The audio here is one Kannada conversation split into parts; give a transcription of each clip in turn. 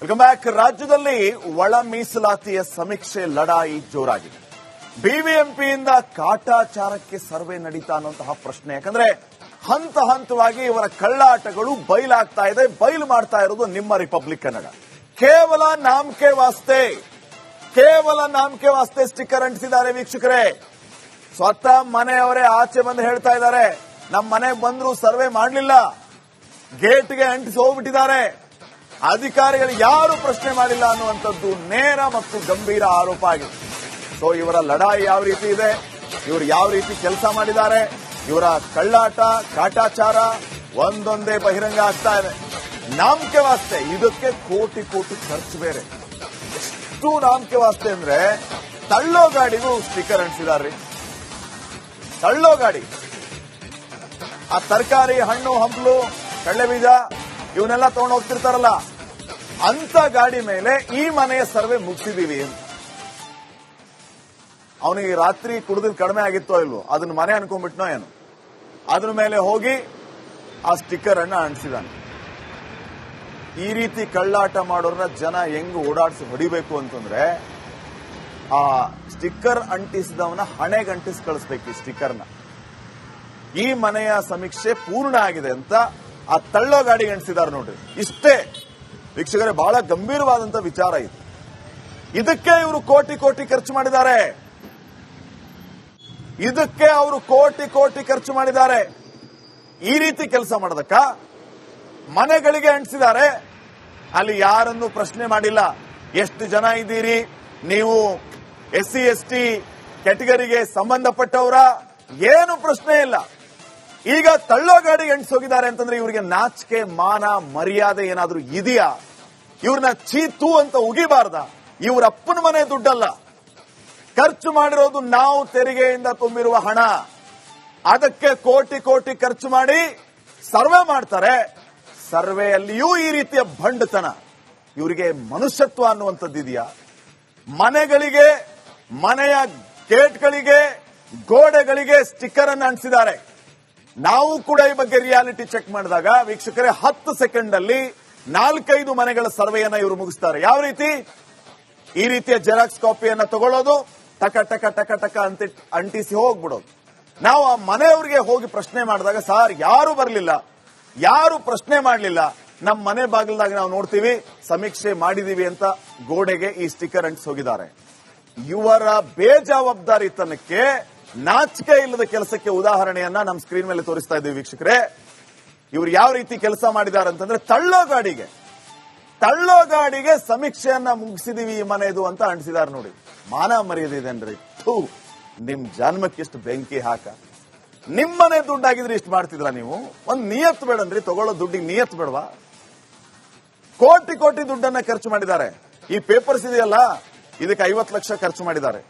Welcome back. ರಾಜ್ಯದಲ್ಲಿ ಒಳ ಮೀಸಲಾತಿಯ ಸಮೀಕ್ಷೆ ಲಢಾಯಿ ಜೋರಾಗಿದೆ. ಬಿಬಿಎಂಪಿಯಿಂದ ಕಾಟಾಚಾರಕ್ಕೆ ಸರ್ವೆ ನಡೀತಾ ಅನ್ನುವಂತಹ ಪ್ರಶ್ನೆ. ಯಾಕಂದ್ರೆ ಹಂತ ಹಂತವಾಗಿ ಇವರ ಕಳ್ಳಾಟಗಳು ಬಯಲಾಗ್ತಾ ಇದೆ. ಬಯಲು ಮಾಡ್ತಾ ಇರೋದು ನಿಮ್ಮ ರಿಪಬ್ಲಿಕ್ ಕನ್ನಡ. ಕೇವಲ ನಾಮಕೆ ವಾಸ್ತೆ ಸ್ಟಿಕ್ಕರ್ ಅಂಟಿಸಿದ್ದಾರೆ ವೀಕ್ಷಕರೇ. ಸ್ವತಃ ಮನೆಯವರೇ ಆಚೆ ಬಂದು ಹೇಳ್ತಾ ಇದ್ದಾರೆ, ನಮ್ಮ ಮನೆಗೆ ಬಂದ್ರು ಸರ್ವೆ ಮಾಡಲಿಲ್ಲ, ಗೇಟ್ಗೆ ಅಂಟಿಸಿ ಹೋಗ್ಬಿಟ್ಟಿದ್ದಾರೆ, ಅಧಿಕಾರಿಗಳು ಯಾರು ಪ್ರಶ್ನೆ ಮಾಡಿಲ್ಲ ಅನ್ನುವಂಥದ್ದು ನೇರ ಮತ್ತು ಗಂಭೀರ ಆರೋಪ ಆಗಿದೆ. ಸೊ ಇವರ ಲಢಾಯಿ ಯಾವ ರೀತಿ ಇದೆ, ಇವರು ಯಾವ ರೀತಿ ಕೆಲಸ ಮಾಡಿದ್ದಾರೆ, ಇವರ ಕಳ್ಳಾಟ ಕಾಟಾಚಾರ ಒಂದೊಂದೇ ಬಹಿರಂಗ ಆಗ್ತಾ ಇದೆ. ನಾಮಕೆ ವಾಸ್ತೆ ಇದಕ್ಕೆ ಕೋಟಿ ಕೋಟಿ ಖರ್ಚು ಬೇರೆ. ಎಷ್ಟು ನಾಮಕೆ ವಾಸ್ತೆ ಅಂದ್ರೆ ತಳ್ಳೋ ಗಾಡಿಗೂ ಸ್ಟಿಕ್ಕರ್ ಅಂಟಿಸಿದಾರ್ರಿ. ತಳ್ಳೋ ಗಾಡಿ, ಆ ತರಕಾರಿ, ಹಣ್ಣು ಹಂಪಲು, ಕಡಲೆ ಬೀಜ ಇವನ್ನೆಲ್ಲ ತಗೊಂಡು ಹೋಗ್ತಿರ್ತಾರಲ್ಲ, ಅಂತ ಗಾಡಿ ಮೇಲೆ ಈ ಮನೆಯ ಸರ್ವೆ ಮುಗಿಸಿದೀವಿ. ಅವನಿಗೆ ರಾತ್ರಿ ಕುಡಿದಿದ್ದು ಕಡಿಮೆ ಆಗಿತ್ತೋ ಇಲ್ವೋ, ಅದನ್ನ ಮನೆ ಅನ್ಕೊಂಡ್ಬಿಟ್ನೋ ಏನು, ಅದ್ರ ಮೇಲೆ ಹೋಗಿ ಆ ಸ್ಟಿಕ್ಕರ್ ಅನ್ನ ಅಂಟಿಸಿದಾನೆ. ಈ ರೀತಿ ಕಳ್ಳಾಟ ಮಾಡೋರನ್ನ ಜನ ಹೆಂಗ್ ಓಡಾಡಿಸಿ ಹೊಡಿಬೇಕು ಅಂತಂದ್ರೆ, ಆ ಸ್ಟಿಕ್ಕರ್ ಅಂಟಿಸಿದವನ ಹಣೆಗೆ ಅಂಟಿಸಿ ಕಳಿಸ್ಬೇಕು ಈ ಸ್ಟಿಕ್ಕರ್ನ. ಈ ಮನೆಯ ಸಮೀಕ್ಷೆ ಪೂರ್ಣ ಆಗಿದೆ ಅಂತ ಆ ತಳ್ಳೋ ಗಾಡಿಗೆ ಅಂಟಿಸಿದಾರೆ ನೋಡ್ರಿ. ಇಷ್ಟೇ ವೀಕ್ಷಕರೇ, ಬಹಳ ಗಂಭೀರವಾದಂತ ವಿಚಾರ ಇದು. ಇದಕ್ಕೆ ಇವರು ಕೋಟಿ ಕೋಟಿ ಖರ್ಚು ಮಾಡಿದ್ದಾರೆ. ಇದಕ್ಕೆ ಅವರು ಕೋಟಿ ಕೋಟಿ ಖರ್ಚು ಮಾಡಿದ್ದಾರೆ. ಈ ರೀತಿ ಕೆಲಸ ಮಾಡೋದಕ್ಕ ಮನೆಗಳಿಗೆ ಅಂಟಿಸಿದ್ದಾರೆ. ಅಲ್ಲಿ ಯಾರನ್ನು ಪ್ರಶ್ನೆ ಮಾಡಿಲ್ಲ. ಎಷ್ಟು ಜನ ಇದ್ದೀರಿ ನೀವು, SC ST ಕ್ಯಾಟಗರಿಗೆ ಸಂಬಂಧಪಟ್ಟವರ, ಏನು ಪ್ರಶ್ನೆ ಇಲ್ಲ. ಈಗ ತಳ್ಳೋ ಗಾಡಿಗೆ ಅಂಟಿಸೋಗಿದ್ದಾರೆ ಅಂತಂದ್ರೆ ಇವರಿಗೆ ನಾಚಿಕೆ ಮಾನ ಮರ್ಯಾದೆ ಏನಾದ್ರೂ ಇದೆಯಾ? ಇವ್ರನ್ನ ಚೀತು ಅಂತ ಉಗಿಬಾರ್ದ? ಇವ್ರ ಅಪ್ಪನ ಮನೆ ದುಡ್ಡಲ್ಲ, ಖರ್ಚು ಮಾಡಿರೋದು ನಾವು ತೆರಿಗೆಯಿಂದ ತುಂಬಿರುವ ಹಣ. ಅದಕ್ಕೆ ಕೋಟಿ ಕೋಟಿ ಖರ್ಚು ಮಾಡಿ ಸರ್ವೆ ಮಾಡ್ತಾರೆ. ಸರ್ವೆಯಲ್ಲಿಯೂ ಈ ರೀತಿಯ ಭಂಡತನ. ಇವರಿಗೆ ಮನುಷ್ಯತ್ವ ಅನ್ನುವಂಥದ್ದು ಇದೆಯಾ? ಮನೆಗಳಿಗೆ, ಮನೆಯ ಗೇಟ್ಗಳಿಗೆ, ಗೋಡೆಗಳಿಗೆ ಸ್ಟಿಕ್ಕರ್ ಅನ್ನು ಅಂಟಿಸಿದ್ದಾರೆ. ನಾವು ಕೂಡ ಈ ಬಗ್ಗೆ ರಿಯಾಲಿಟಿ ಚೆಕ್ ಮಾಡಿದಾಗ ವೀಕ್ಷಕರೇ, 10 ಸೆಕೆಂಡ್ ಅಲ್ಲಿ 4-5 ಮನೆಗಳ ಸರ್ವೆಯನ್ನ ಇವರು ಮುಗಿಸ್ತಾರೆ. ಯಾವ ರೀತಿ? ಈ ರೀತಿಯ ಜೆರಾಕ್ಸ್ ಕಾಪಿಯನ್ನ ತಗೊಳ್ಳೋದು, ಟಕ ಟಕ ಟಕ ಟಕ ಅಂತ ಅಂಟಿಸಿ ಹೋಗ್ಬಿಡೋದು. ನಾವು ಆ ಮನೆಯವರಿಗೆ ಹೋಗಿ ಪ್ರಶ್ನೆ ಮಾಡಿದಾಗ, ಸಾರ್ ಯಾರು ಬರಲಿಲ್ಲ, ಯಾರು ಪ್ರಶ್ನೆ ಮಾಡಲಿಲ್ಲ, ನಮ್ಮ ಮನೆ ಬಾಗಿಲದಾಗ ನಾವು ನೋಡ್ತೀವಿ ಸಮೀಕ್ಷೆ ಮಾಡಿದೀವಿ ಅಂತ ಗೋಡೆಗೆ ಈ ಸ್ಟಿಕ್ಕರ್ ಅಂಟಿಸಿ ಹೋಗಿದ್ದಾರೆ. ಇವರ ಬೇಜವಾಬ್ದಾರಿತನಕ್ಕೆ, ನಾಚಿಕೆ ಇಲ್ಲದ ಕೆಲಸಕ್ಕೆ ಉದಾಹರಣೆಯನ್ನ ನಮ್ಮ ಸ್ಕ್ರೀನ್ ಮೇಲೆ ತೋರಿಸ್ತಾ ಇದ್ದೀವಿ ವೀಕ್ಷಕರೇ. ಇವರು ಯಾವ ರೀತಿ ಕೆಲಸ ಮಾಡಿದ್ದಾರೆ ಅಂತಂದ್ರೆ, ತಳ್ಳೋ ಗಾಡಿಗೆ ಸಮೀಕ್ಷೆಯನ್ನ ಮುಗಿಸಿದೀವಿ ಈ ಮನೆದು ಅಂತ ಅಂಟಿಸಿದಾರೆ ನೋಡಿ. ಮಾನ ಮರ್ಯಾದೆ ಇದೇನ್ರಿ? ನಿಮ್ ಜನ್ಮಕ್ಕೆ ಎಷ್ಟು ಬೆಂಕಿ ಹಾಕ. ನಿಮ್ಮನೆ ದುಡ್ಡಾಗಿದ್ರೆ ಇಷ್ಟು ಮಾಡ್ತಿದ್ರ ನೀವು? ಒಂದ್ ನಿಯತ್ ಬೇಡನ್ರಿ? ತಗೊಳ್ಳೋ ದುಡ್ಡಿಗೆ ನಿಯತ್ ಬೇಡವಾ? ಕೋಟಿ ಕೋಟಿ ದುಡ್ಡನ್ನ ಖರ್ಚು ಮಾಡಿದ್ದಾರೆ. ಈ ಪೇಪರ್ಸ್ ಇದೆಯಲ್ಲ, ಇದಕ್ಕೆ 50 ಲಕ್ಷ ಖರ್ಚು ಮಾಡಿದ್ದಾರೆ.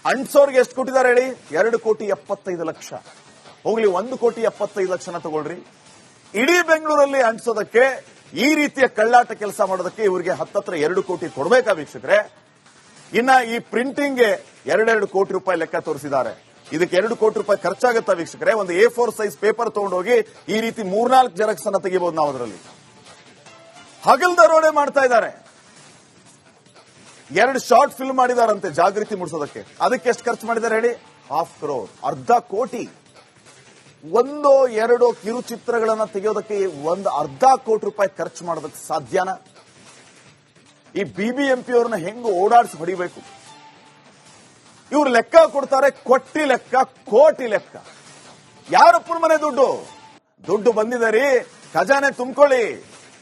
ಅಂಟ್ಸೋರ್ಗೆ ಎಷ್ಟು ಕೊಟ್ಟಿದ್ದಾರೆ ಹೇಳಿ? 2,75,00,000. ಹೋಗ್ಲಿ, 1,75,00,000 ತಗೊಳ್ರಿ. ಇಡೀ ಬೆಂಗಳೂರಲ್ಲಿ ಅಂಟಿಸೋದಕ್ಕೆ, ಈ ರೀತಿಯ ಕಳ್ಳಾಟ ಕೆಲಸ ಮಾಡೋದಕ್ಕೆ ಇವರಿಗೆ ಹತ್ತತ್ರ 2 ಕೋಟಿ ಕೊಡಬೇಕಾ ವೀಕ್ಷಕರೇ? ಇನ್ನ ಈ ಪ್ರಿಂಟಿಂಗ್ಗೆ 2 ಕೋಟಿ ರೂಪಾಯಿ ಲೆಕ್ಕ ತೋರಿಸಿದ್ದಾರೆ. ಇದಕ್ಕೆ 2 ಕೋಟಿ ರೂಪಾಯಿ ಖರ್ಚಾಗುತ್ತಾ ವೀಕ್ಷಕರೇ? ಒಂದು A4 ಸೈಜ್ ಪೇಪರ್ ತಗೊಂಡೋಗಿ ಈ ರೀತಿ 3-4 ಜೆರಾಕ್ಸ್ ಅನ್ನ ತೆಗಿಬಹುದು ನಾವು. ಅದರಲ್ಲಿ ಹಗಲ್ ದರೋಡೆ ಮಾಡ್ತಾ ಇದ್ದಾರೆ. 2 ಶಾರ್ಟ್ ಫಿಲ್ಮ್ ಮಾಡಿದಾರಂತೆ ಜಾಗೃತಿ ಮೂಡಿಸೋದಕ್ಕೆ. ಅದಕ್ಕೆ ಎಷ್ಟು ಖರ್ಚು ಮಾಡಿದ್ದಾರೆ ಹೇಳಿ? 1/2 crore, ಅರ್ಧ ಕೋಟಿ. 1-2 ಕಿರುಚಿತ್ರಗಳನ್ನ ತೆಗೆಯೋದಕ್ಕೆ ಅರ್ಧ ಕೋಟಿ ರೂಪಾಯಿ ಖರ್ಚು ಮಾಡೋದಕ್ಕೆ ಸಾಧ್ಯನಾ? ಈ BBMP ಅವ್ರನ್ನ ಹೆಂಗ್ ಓಡಾಡಿಸಿ ಹೊಡಿಬೇಕು? ಇವ್ರು ಲೆಕ್ಕ ಕೊಡ್ತಾರೆ, ಕೊಟ್ಟಿ ಲೆಕ್ಕ, ಕೋಟಿ ಲೆಕ್ಕ. ಯಾರಪ್ಪನ ಮನೆ ದುಡ್ಡು ಬಂದಿದೆ ರೀ, ಖಜಾನೆ ತುಂಬಿಕೊಳ್ಳಿ.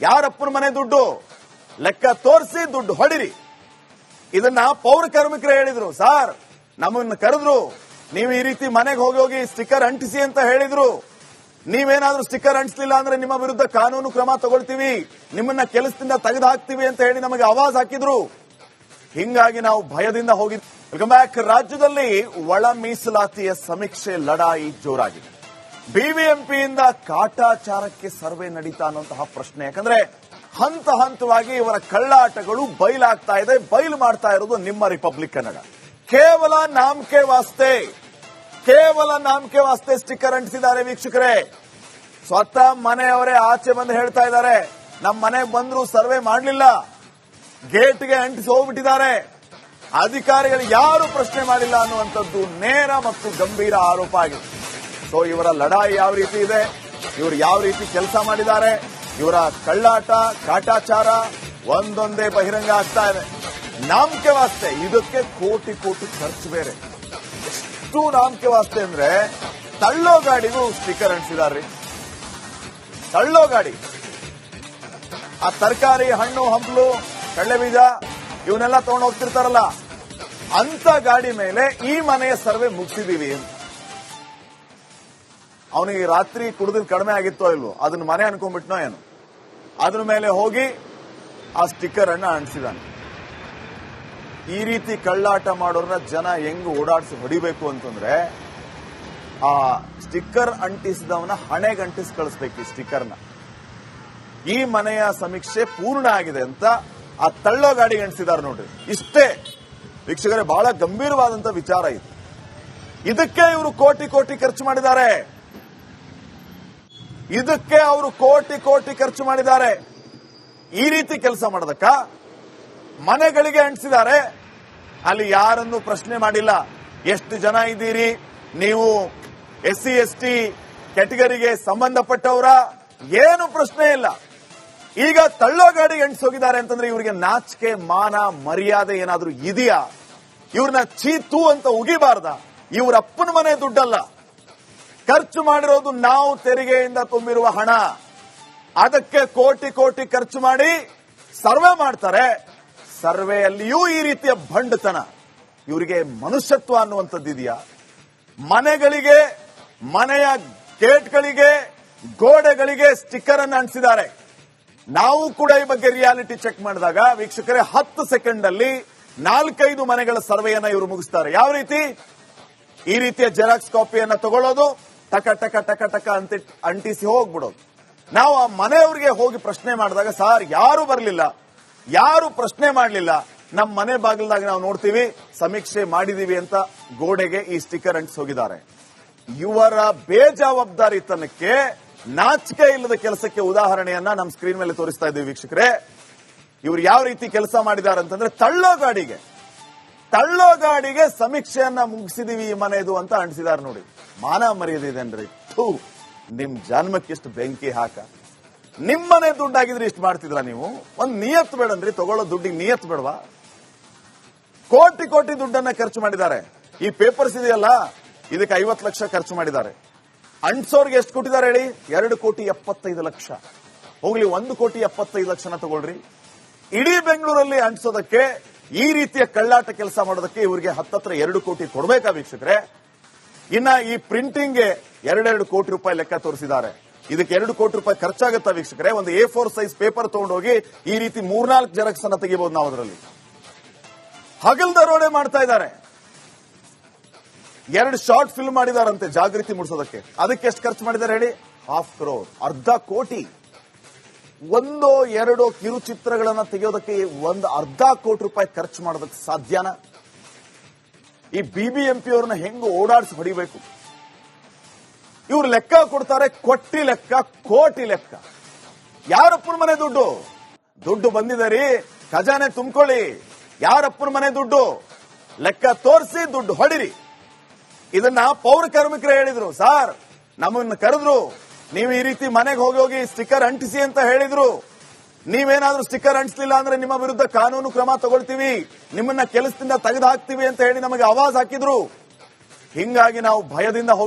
ಯಾರಪ್ಪನ ಮನೆ ದುಡ್ಡು ಲೆಕ್ಕ ತೋರಿಸಿ ದುಡ್ಡು ಹೊಡಿರಿ. ಇದನ್ನ ಪೌರ ಕಾರ್ಮಿಕರು ಹೇಳಿದ್ರು. ಸಾರ್, ನಮ್ಮನ್ನ ಕರೆದ್ರು, ನೀವು ಈ ರೀತಿ ಮನೆಗೆ ಹೋಗಿ ಸ್ಟಿಕ್ಕರ್ ಅಂಟಿಸಿ ಅಂತ ಹೇಳಿದ್ರು. ನೀವೇನಾದ್ರೂ ಸ್ಟಿಕ್ಕರ್ ಅಂಟಿಸಲಿಲ್ಲ ಅಂದ್ರೆ ನಿಮ್ಮ ವಿರುದ್ಧ ಕಾನೂನು ಕ್ರಮ ತಗೊಳ್ತೀವಿ, ನಿಮ್ಮನ್ನ ಕೆಲಸದಿಂದ ತೆಗೆದು ಹಾಕ್ತೀವಿ ಅಂತ ಹೇಳಿ ನಮಗೆ ಆವಾಜ್ ಹಾಕಿದ್ರು. ಹಿಂಗಾಗಿ ನಾವು ಭಯದಿಂದ ಹೋಗಿದ್ವಿ. Welcome back. ರಾಜ್ಯದಲ್ಲಿ ಒಳ ಮೀಸಲಾತಿಯ ಸಮೀಕ್ಷೆ ಲಢಾಯಿ ಜೋರಾಗಿದೆ. ಬಿಬಿಎಂಪಿಯಿಂದ ಕಾಟಾಚಾರಕ್ಕೆ ಸರ್ವೆ ನಡೀತಾ ಅನ್ನುವಂತಹ ಪ್ರಶ್ನೆ. ಯಾಕಂದ್ರೆ ಹಂತ ಹಂತವಾಗಿ ಇವರ ಕಳ್ಳಾಟಗಳು ಬಯಲಾಗ್ತಾ ಇದೆ. ಬಯಲು ಮಾಡ್ತಾ ಇರೋದು ನಿಮ್ಮ ರಿಪಬ್ಲಿಕ್ ಕನ್ನಡ. ಕೇವಲ ನಾಮಕೆ ವಾಸ್ತೆ ಸ್ಟಿಕ್ಕರ್ ಅಂಟಿಸಿದ್ದಾರೆ ವೀಕ್ಷಕರೇ. ಸ್ವತಃ ಮನೆಯವರೇ ಆಚೆ ಬಂದು ಹೇಳ್ತಾ ಇದ್ದಾರೆ, ನಮ್ಮ ಮನೆಗೆ ಬಂದ್ರು ಸರ್ವೆ ಮಾಡಲಿಲ್ಲ, ಗೇಟ್ಗೆ ಅಂಟಿಸಿ ಹೋಗ್ಬಿಟ್ಟಿದ್ದಾರೆ. ಅಧಿಕಾರಿಗಳು ಯಾರು ಪ್ರಶ್ನೆ ಮಾಡಿಲ್ಲ ಅನ್ನುವಂಥದ್ದು ನೇರ ಮತ್ತು ಗಂಭೀರ ಆರೋಪ ಆಗಿದೆ. ಸೊ ಇವರ ಲಢಾಯಿ ಯಾವ ರೀತಿ ಇದೆ, ಇವರು ಯಾವ ರೀತಿ ಕೆಲಸ ಮಾಡಿದ್ದಾರೆ, ಇವರ ಕಳ್ಳಾಟ ಕಾಟಾಚಾರ ಒಂದೊಂದೇ ಬಹಿರಂಗ ಆಗ್ತಾ ಇದೆ. ನಾಮಕೆ ವಾಸ್ತೆ ಇದಕ್ಕೆ ಕೋಟಿ ಕೋಟಿ ಖರ್ಚು ಬೇರೆ. ಎಷ್ಟು ನಾಮಕೆ ವಾಸ್ತೆ ಅಂದ್ರೆ ತಳ್ಳೋ ಗಾಡಿಗೂ ಸ್ಟಿಕ್ಕರ್ ಅಂಟಿಸಿದಾರ್ರಿ. ತಳ್ಳೋ ಗಾಡಿ, ಆ ತರಕಾರಿ, ಹಣ್ಣು ಹಂಪಲು, ಕಡಲೆ ಬೀಜ ಇವನ್ನೆಲ್ಲ ತಗೊಂಡು ಹೋಗ್ತಿರ್ತಾರಲ್ಲ, ಅಂತ ಗಾಡಿ ಮೇಲೆ ಈ ಮನೆಯ ಸರ್ವೆ ಮುಗಿಸಿದೀವಿ. ಅವನಿಗೆ ರಾತ್ರಿ ಕುಡಿದ್ ಕಡಿಮೆ ಆಗಿತ್ತೋ ಇಲ್ವೋ, ಅದನ್ನ ಮನೆ ಅನ್ಕೊಂಡ್ಬಿಟ್ನೋ ಏನು, ಅದ್ರ ಮೇಲೆ ಹೋಗಿ ಆ ಸ್ಟಿಕ್ಕರ್ ಅನ್ನ ಅಂಟಿಸಿದಾನೆ. ಈ ರೀತಿ ಕಳ್ಳಾಟ ಮಾಡೋರ್ನ ಜನ ಹೆಂಗ್ ಓಡಾಡಿಸಿ ಹೊಡಿಬೇಕು ಅಂತಂದ್ರೆ, ಆ ಸ್ಟಿಕ್ಕರ್ ಅಂಟಿಸಿದವನ ಹಣೆಗೆ ಅಂಟಿಸಿ ಕಳಿಸ್ಬೇಕು ಈ ಸ್ಟಿಕ್ಕರ್ನ. ಈ ಮನೆಯ ಸಮೀಕ್ಷೆ ಪೂರ್ಣ ಆಗಿದೆ ಅಂತ ಆ ತಳ್ಳೋ ಗಾಡಿಗೆ ಅಂಟಿಸಿದಾರೆ ನೋಡ್ರಿ. ಇಷ್ಟೇ ವೀಕ್ಷಕರೇ, ಬಹಳ ಗಂಭೀರವಾದಂತ ವಿಚಾರ ಇದು. ಇದಕ್ಕೆ ಇವರು ಕೋಟಿ ಕೋಟಿ ಖರ್ಚು ಮಾಡಿದ್ದಾರೆ. ಇದಕ್ಕೆ ಅವರು ಕೋಟಿ ಕೋಟಿ ಖರ್ಚು ಮಾಡಿದ್ದಾರೆ. ಈ ರೀತಿ ಕೆಲಸ ಮಾಡೋದಕ್ಕ ಮನೆಗಳಿಗೆ ಅಂಟಿಸಿದ್ದಾರೆ. ಅಲ್ಲಿ ಯಾರನ್ನು ಪ್ರಶ್ನೆ ಮಾಡಿಲ್ಲ. ಎಷ್ಟು ಜನ ಇದ್ದೀರಿ ನೀವು, SC ST ಕ್ಯಾಟಗರಿಗೆ ಸಂಬಂಧಪಟ್ಟವರ, ಏನು ಪ್ರಶ್ನೆ ಇಲ್ಲ. ಈಗ ತಳ್ಳೋ ಗಾಡಿಗೆ ಅಂಟಿಸೋಗಿದ್ದಾರೆ ಅಂತಂದ್ರೆ ಇವರಿಗೆ ನಾಚಿಕೆ ಮಾನ ಮರ್ಯಾದೆ ಏನಾದ್ರೂ ಇದೆಯಾ? ಇವ್ರನ್ನ ಚೀತು ಅಂತ ಉಗಿಬಾರ್ದ? ಇವ್ರ ಅಪ್ಪನ ಮನೆ ದುಡ್ಡಲ್ಲ, ಖರ್ಚು ಮಾಡಿರೋದು ನಾವು ತೆರಿಗೆಯಿಂದ ತುಂಬಿರುವ ಹಣ. ಅದಕ್ಕೆ ಕೋಟಿ ಕೋಟಿ ಖರ್ಚು ಮಾಡಿ ಸರ್ವೆ ಮಾಡ್ತಾರೆ. ಸರ್ವೆಯಲ್ಲಿಯೂ ಈ ರೀತಿಯ ಭಂಡತನ. ಇವರಿಗೆ ಮನುಷ್ಯತ್ವ ಅನ್ನುವಂಥದ್ದು ಇದೆಯಾ? ಮನೆಗಳಿಗೆ, ಮನೆಯ ಗೇಟ್ಗಳಿಗೆ, ಗೋಡೆಗಳಿಗೆ ಸ್ಟಿಕ್ಕರ್ ಅನ್ನು ಅಂಟಿಸಿದ್ದಾರೆ. ನಾವು ಕೂಡ ಈ ಬಗ್ಗೆ ರಿಯಾಲಿಟಿ ಚೆಕ್ ಮಾಡಿದಾಗ ವೀಕ್ಷಕರೇ 10 ಸೆಕೆಂಡ್ ಅಲ್ಲಿ 4-5 ಮನೆಗಳ ಸರ್ವೆಯನ್ನ ಇವರು ಮುಗಿಸ್ತಾರೆ. ಯಾವ ರೀತಿ? ಈ ರೀತಿಯ ಜೆರಾಕ್ಸ್ ಕಾಪಿಯನ್ನ ತಗೊಳ್ಳೋದು, ಟಕ ಟಕ ಟಕ ಟಕ ಅಂತ ಅಂಟಿಸಿ ಹೋಗ್ಬಿಡೋದು. ನಾವು ಆ ಮನೆಯವರಿಗೆ ಹೋಗಿ ಪ್ರಶ್ನೆ ಮಾಡಿದಾಗ, ಸಾರ್ ಯಾರು ಬರಲಿಲ್ಲ, ಯಾರು ಪ್ರಶ್ನೆ ಮಾಡಲಿಲ್ಲ, ನಮ್ಮ ಮನೆ ಬಾಗಿಲದಾಗ ನಾವು ನೋಡ್ತೀವಿ ಸಮೀಕ್ಷೆ ಮಾಡಿದೀವಿ ಅಂತ ಗೋಡೆಗೆ ಈ ಸ್ಟಿಕ್ಕರ್ ಅಂಟಿಸಿ ಹೋಗಿದ್ದಾರೆ. ಇವರ ಬೇಜವಾಬ್ದಾರಿತನಕ್ಕೆ, ನಾಚಿಕೆ ಇಲ್ಲದ ಕೆಲಸಕ್ಕೆ ಉದಾಹರಣೆಯನ್ನ ನಮ್ಮ ಸ್ಕ್ರೀನ್ ಮೇಲೆ ತೋರಿಸ್ತಾ ಇದ್ದೀವಿ ವೀಕ್ಷಕರೇ. ಇವರು ಯಾವ ರೀತಿ ಕೆಲಸ ಮಾಡಿದ್ದಾರೆ ಅಂತಂದ್ರೆ, ತಳ್ಳೋ ಗಾಡಿಗೆ ಸಮೀಕ್ಷೆಯನ್ನ ಮುಗಿಸಿದೀವಿ ಈ ಮನೆದು ಅಂತ ಅಂಟಿಸಿದಾರೆ ನೋಡಿ. ಮಾನ ಮರ್ಯಾದೆ ಇದೇನ್ರಿ? ನಿಮ್ ಜನ್ಮಕ್ಕೆ ಎಷ್ಟು ಬೆಂಕಿ ಹಾಕ. ನಿಮ್ಮನೆ ದುಡ್ಡಾಗಿದ್ರೆ ಇಷ್ಟು ಮಾಡ್ತಿದ್ರ ನೀವು? ಒಂದ್ ನಿಯತ್ ಬೇಡನ್ರಿ, ತಗೊಳ್ಳೋ ದುಡ್ಡಿಗೆ ನಿಯತ್ ಬೇಡವಾ? ಕೋಟಿ ಕೋಟಿ ದುಡ್ಡನ್ನ ಖರ್ಚು ಮಾಡಿದ್ದಾರೆ. ಈ ಪೇಪರ್ಸ್ ಇದೆಯಲ್ಲ, ಇದಕ್ಕೆ 50 ಲಕ್ಷ ಖರ್ಚು ಮಾಡಿದ್ದಾರೆ. ಅಂಟ್ಸೋರ್ಗೆ ಎಷ್ಟು ಕೊಟ್ಟಿದ್ದಾರೆ ಹೇಳಿ? 2,75,00,000. ಹೋಗ್ಲಿ, 1,75,00,000 ತಗೊಳ್ರಿ. ಇಡೀ ಬೆಂಗಳೂರಲ್ಲಿ ಅಂಟಿಸೋದಕ್ಕೆ, ಈ ರೀತಿಯ ಕಳ್ಳಾಟ ಕೆಲಸ ಮಾಡೋದಕ್ಕೆ ಇವರಿಗೆ ಹತ್ತತ್ರ 2 ಕೋಟಿ ಕೊಡಬೇಕಾ ವೀಕ್ಷಕರೇ? ಇನ್ನ ಈ ಪ್ರಿಂಟಿಂಗ್ಗೆ 2 ಕೋಟಿ ರೂಪಾಯಿ ಲೆಕ್ಕ ತೋರಿಸಿದ್ದಾರೆ. ಇದಕ್ಕೆ 2 ಕೋಟಿ ರೂಪಾಯಿ ಖರ್ಚಾಗುತ್ತಾ ವೀಕ್ಷಕರೇ? ಒಂದು A4 ಸೈಜ್ ಪೇಪರ್ ತಗೊಂಡೋಗಿ ಈ ರೀತಿ 3-4 ಜೆರಾಕ್ಸ್ ಅನ್ನ ತೆಗಿಬಹುದು ನಾವು. ಅದರಲ್ಲಿ ಹಗಲ್ ದರೋಡೆ ಮಾಡ್ತಾ ಇದ್ದಾರೆ. 2 ಶಾರ್ಟ್ ಫಿಲ್ಮ್ ಮಾಡಿದಾರಂತೆ ಜಾಗೃತಿ ಮೂಡಿಸೋದಕ್ಕೆ. ಅದಕ್ಕೆ ಎಷ್ಟು ಖರ್ಚು ಮಾಡಿದ್ದಾರೆ ಹೇಳಿ? 1/2 crore, ಅರ್ಧ ಕೋಟಿ. 1-2 ಕಿರುಚಿತ್ರಗಳನ್ನ ತೆಗೆಯೋದಕ್ಕೆ ಅರ್ಧ ಕೋಟಿ ರೂಪಾಯಿ ಖರ್ಚು ಮಾಡೋದಕ್ಕೆ ಸಾಧ್ಯನಾ? ಈ BBMP ಅವ್ರನ್ನ ಹೆಂಗ್ ಓಡಾಡಿಸಿ ಹೊಡಿಬೇಕು? ಇವ್ರು ಲೆಕ್ಕ ಕೊಡ್ತಾರೆ, ಕೊಟ್ಟಿ ಲೆಕ್ಕ, ಕೋಟಿ ಲೆಕ್ಕ. ಯಾರಪ್ಪನ ಮನೆ ದುಡ್ಡು ಬಂದಿದೆ ರೀ, ಖಜಾನೆ ತುಂಬಿಕೊಳ್ಳಿ. ಯಾರಪ್ಪನ ಮನೆ ದುಡ್ಡು ಲೆಕ್ಕ ತೋರಿಸಿ ದುಡ್ಡು ಹೊಡಿರಿ. ಇದನ್ನ ಪೌರ ಕಾರ್ಮಿಕರು ಹೇಳಿದ್ರು. ಸಾರ್, ನಮ್ಮನ್ನ ಕರೆದ್ರು, ನೀವು ಈ ರೀತಿ ಮನೆಗೆ ಹೋಗಿ ಸ್ಟಿಕ್ಕರ್ ಅಂಟಿಸಿ ಅಂತ ಹೇಳಿದ್ರು. ನೀವೇನಾದ್ರೂ ಸ್ಟಿಕ್ಕರ್ ಅಂಟಿಸಲಿಲ್ಲ ಅಂದ್ರೆ ನಿಮ್ಮ ವಿರುದ್ಧ ಕಾನೂನು ಕ್ರಮ ತಗೊಳ್ತೀವಿ, ನಿಮ್ಮನ್ನ ಕೆಲಸದಿಂದ ತೆಗೆದು ಹಾಕ್ತೀವಿ ಅಂತ ಹೇಳಿ ನಮಗೆ ಆವಾಜ್ ಹಾಕಿದ್ರು. ಹಿಂಗಾಗಿ ನಾವು ಭಯದಿಂದ ಹೋಗಿ